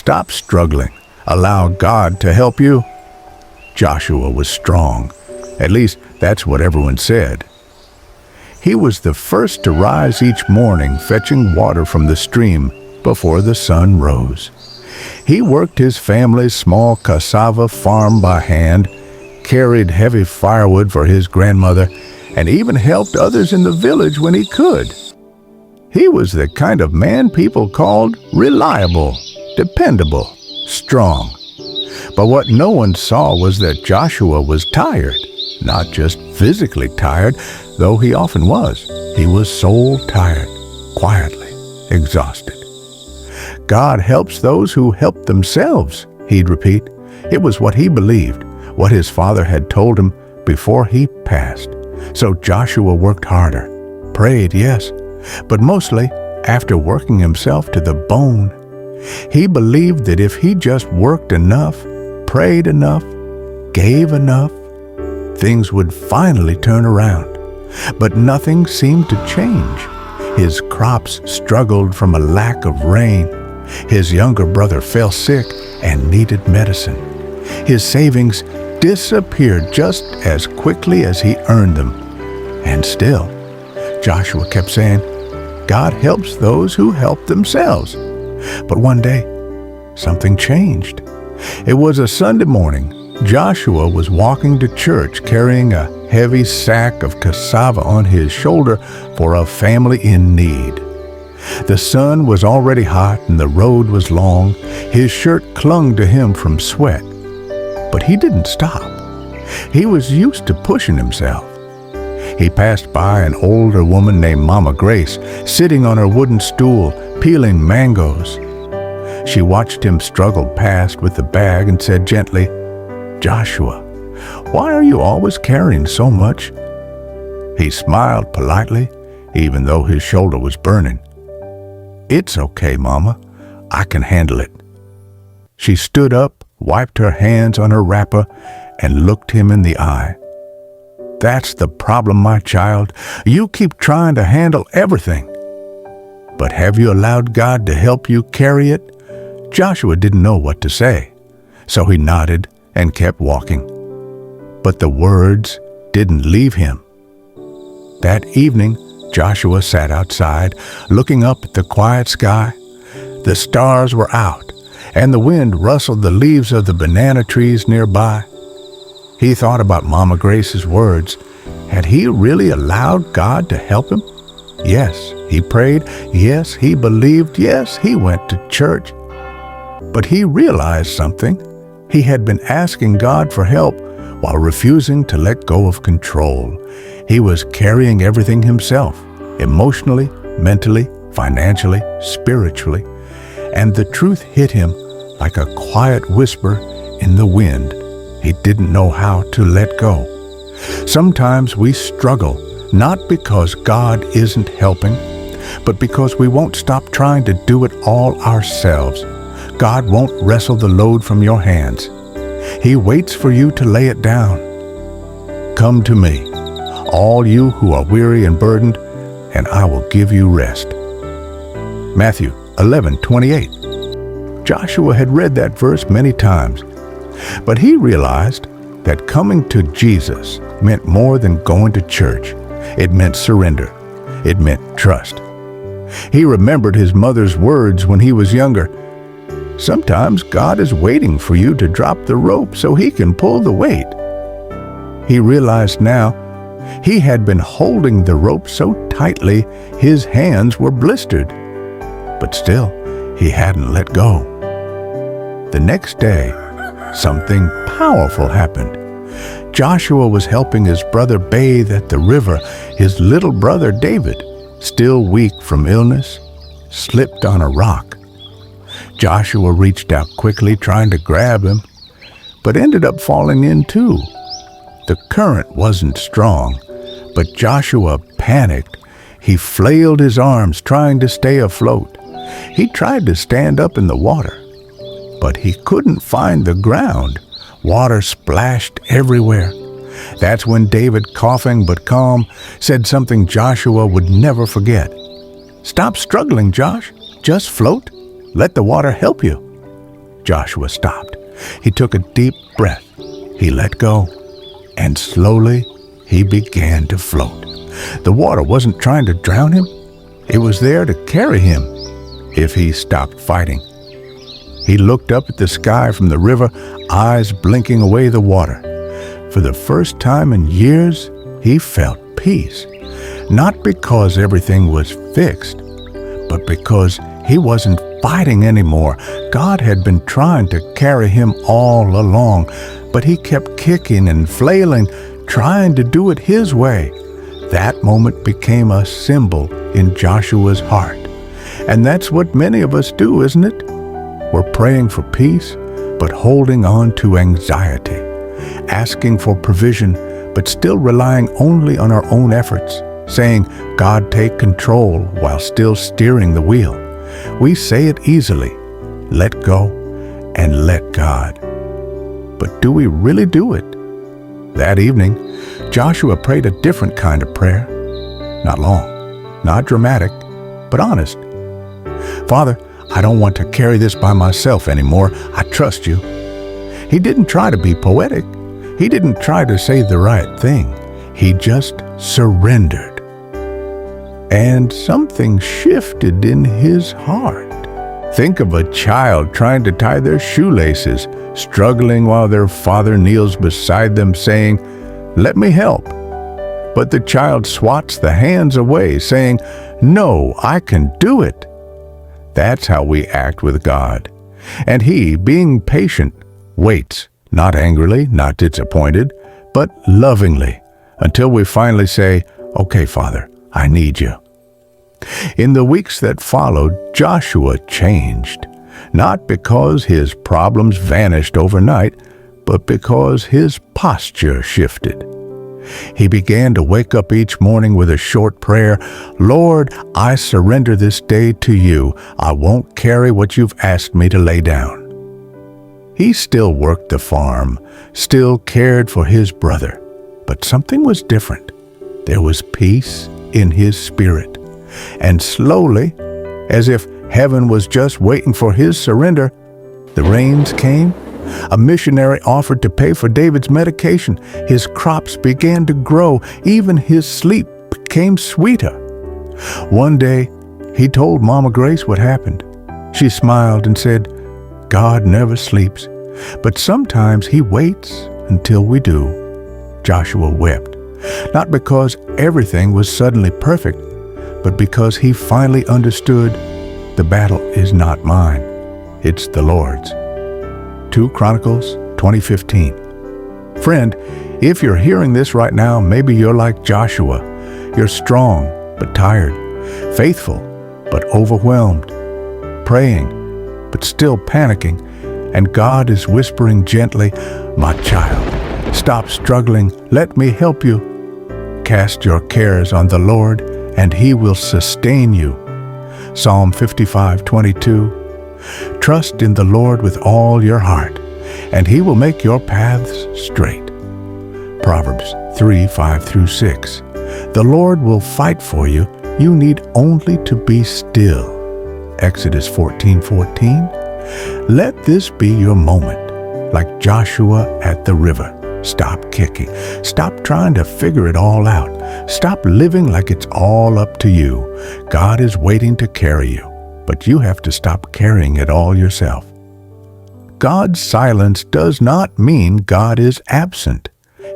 Stop struggling. Allow God to help you. Joshua was strong. At least that's what everyone said. He was the first to rise each morning, fetching water from the stream before the sun rose. He worked his family's small cassava farm by hand, carried heavy firewood for his grandmother, and even helped others in the village when he could. He was the kind of man people called reliable, dependable, strong. But what no one saw was that Joshua was tired, not just physically tired, though he often was. He was soul tired, quietly exhausted. God helps those who help themselves, he'd repeat. It was what he believed, what his father had told him before he passed. So Joshua worked harder, prayed, yes, but mostly after working himself to the bone. He believed that if he just worked enough, prayed enough, gave enough, things would finally turn around. But nothing seemed to change. His crops struggled from a lack of rain. His younger brother fell sick and needed medicine. His savings disappeared just as quickly as he earned them. And still, Joshua kept saying, God helps those who help themselves. But one day, something changed. It was a Sunday morning. Joshua was walking to church carrying a heavy sack of cassava on his shoulder for a family in need. The sun was already hot and the road was long. His shirt clung to him from sweat. But he didn't stop. He was used to pushing himself. He passed by an older woman named Mama Grace, sitting on her wooden stool, peeling mangoes. She watched him struggle past with the bag and said gently, Joshua, why are you always carrying so much? He smiled politely, even though his shoulder was burning. It's okay, Mama. I can handle it. She stood up, wiped her hands on her wrapper, and looked him in the eye. That's the problem, my child. You keep trying to handle everything. But have you allowed God to help you carry it? Joshua didn't know what to say, so he nodded and kept walking. But the words didn't leave him. That evening, Joshua sat outside, looking up at the quiet sky. The stars were out, and the wind rustled the leaves of the banana trees nearby. He thought about Mama Grace's words. Had he really allowed God to help him? Yes, he prayed. Yes, he believed. Yes, he went to church. But he realized something. He had been asking God for help while refusing to let go of control. He was carrying everything himself, emotionally, mentally, financially, spiritually. And the truth hit him like a quiet whisper in the wind. He didn't know how to let go. Sometimes we struggle, not because God isn't helping, but because we won't stop trying to do it all ourselves. God won't wrestle the load from your hands. He waits for you to lay it down. Come to me, all you who are weary and burdened, and I will give you rest. Matthew 11:28. Joshua had read that verse many times, but he realized that coming to Jesus meant more than going to church. It meant surrender. It meant trust. He remembered his mother's words when he was younger. Sometimes God is waiting for you to drop the rope so he can pull the weight. He realized now he had been holding the rope so tightly his hands were blistered. But still, he hadn't let go. The next day, something powerful happened. Joshua was helping his brother bathe at the river. His little brother David, still weak from illness, slipped on a rock. Joshua reached out quickly, trying to grab him, but ended up falling in too. The current wasn't strong, but Joshua panicked. He flailed his arms, trying to stay afloat. He tried to stand up in the water, but he couldn't find the ground. Water splashed everywhere. That's when David, coughing but calm, said something Joshua would never forget. Stop struggling, Josh. Just float. Let the water help you. Joshua stopped. He took a deep breath. He let go, and slowly he began to float. The water wasn't trying to drown him. It was there to carry him if he stopped fighting. He looked up at the sky from the river, eyes blinking away the water. For the first time in years, he felt peace. Not because everything was fixed, but because he wasn't fighting anymore. God had been trying to carry him all along, but he kept kicking and flailing, trying to do it his way. That moment became a symbol in Joshua's heart. And that's what many of us do, isn't it? We're praying for peace, but holding on to anxiety, asking for provision, but still relying only on our own efforts, saying, God, take control, while still steering the wheel. We say it easily, let go and let God. But do we really do it? That evening, Joshua prayed a different kind of prayer. Not long, not dramatic, but honest. Father, I don't want to carry this by myself anymore. I trust you. He didn't try to be poetic. He didn't try to say the right thing. He just surrendered. And something shifted in his heart. Think of a child trying to tie their shoelaces, struggling while their father kneels beside them saying, let me help. But the child swats the hands away, saying, no, I can do it. That's how we act with God. And he, being patient, waits, not angrily, not disappointed, but lovingly, until we finally say, okay, Father, I need you. In the weeks that followed, Joshua changed, not because his problems vanished overnight, but because his posture shifted. He began to wake up each morning with a short prayer, Lord, I surrender this day to you. I won't carry what you've asked me to lay down. He still worked the farm, still cared for his brother, but something was different. There was peace in his spirit. And slowly, as if heaven was just waiting for his surrender, the rains came. A missionary offered to pay for David's medication. His crops began to grow. Even his sleep became sweeter. One day, he told Mama Grace what happened. She smiled and said, God never sleeps, but sometimes he waits until we do. Joshua wept, not because everything was suddenly perfect, but because he finally understood the battle is not mine, it's the Lord's. 2 Chronicles 20:15. Friend, if you're hearing this right now, maybe you're like Joshua. You're strong but tired, faithful but overwhelmed, praying but still panicking, and God is whispering gently, my child, stop struggling, let me help you. Cast your cares on the Lord, and he will sustain you. Psalm 55:22. Trust in the Lord with all your heart, and he will make your paths straight. Proverbs 3:5-6. The Lord will fight for you. You need only to be still. Exodus 14:14. Let this be your moment, like Joshua at the river. Stop kicking. Stop trying to figure it all out. Stop living like it's all up to you. God is waiting to carry you, but you have to stop carrying it all yourself. God's silence does not mean God is absent.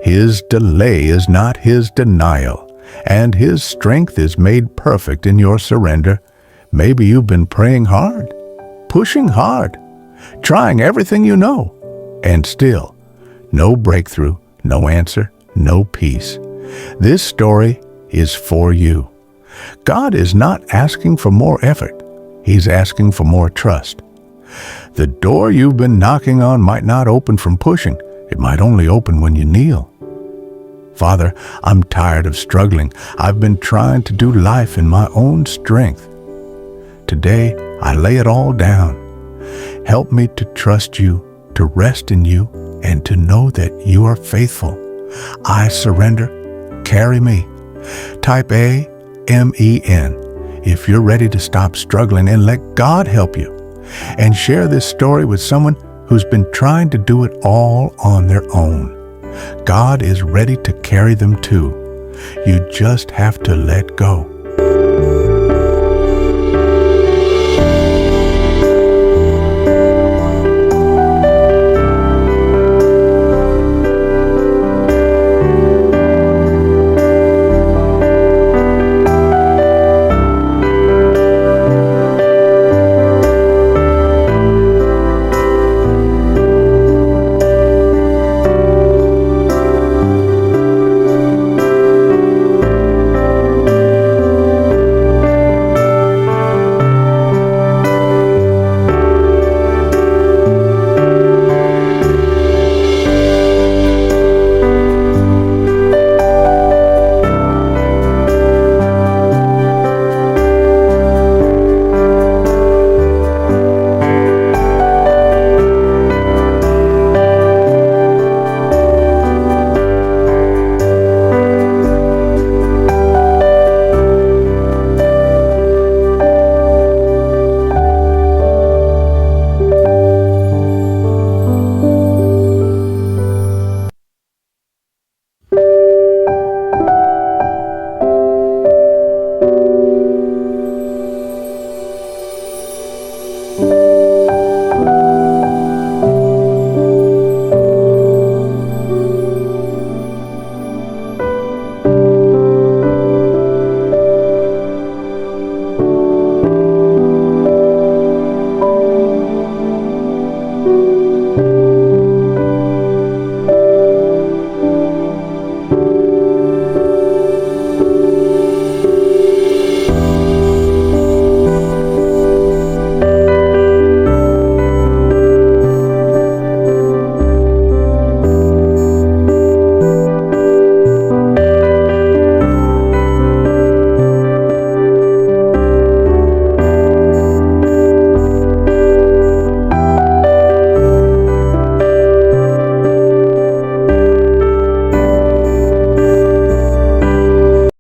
His delay is not his denial, and his strength is made perfect in your surrender. Maybe you've been praying hard, pushing hard, trying everything you know, and still no breakthrough, no answer, no peace. This story is for you. God is not asking for more effort. He's asking for more trust. The door you've been knocking on might not open from pushing. It might only open when you kneel. Father, I'm tired of struggling. I've been trying to do life in my own strength. Today, I lay it all down. Help me to trust you, to rest in you, and to know that you are faithful. I surrender. Carry me. Type AMEN if you're ready to stop struggling and let God help you. and share this story with someone who's been trying to do it all on their own. God is ready to carry them too. You just have to let go.